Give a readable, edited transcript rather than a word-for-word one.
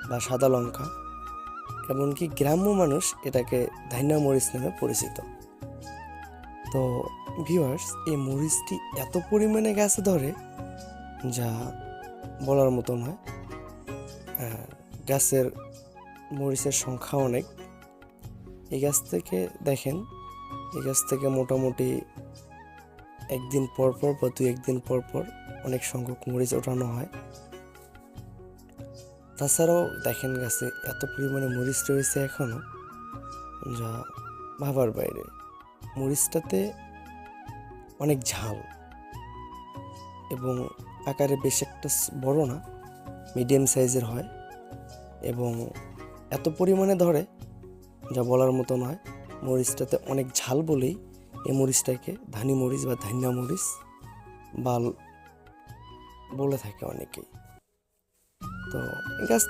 বা সাদা লঙ্কা, এমনকি গ্রাম্য মানুষ এটাকে ধাইনা মরিচ নামে পরিচিত। তো ভিউয়ার্স, এই মরিচটি এত পরিমাণে গাছে ধরে যা বলার মতো নয়। গাছের মরিচের সংখ্যা অনেক। এই গাছ থেকে দেখেন, এই গাছ থেকে মোটামুটি একদিন পর পর বা 2-1 দিন পর পর অনেক সংখ্যক মরিচ ওঠানো হয়। তাছাড়াও দেখেন গাছে এত পরিমাণে মরিচ রয়েছে এখনো, যা ভাবার বাইরে। মরিচটাতে অনেক ঝাল এবং আকারে বেশ একটা বড় না, মিডিয়াম সাইজের হয় এবং এত পরিমাণে ধরে যা বলার মতো নয়। মরিচটাতে অনেক ঝাল বলেই এই মরিচটাকে ধানি মরিচ বা ধান্যা মরিচ বা বলে থাকে অনেকেই। তো গাছটা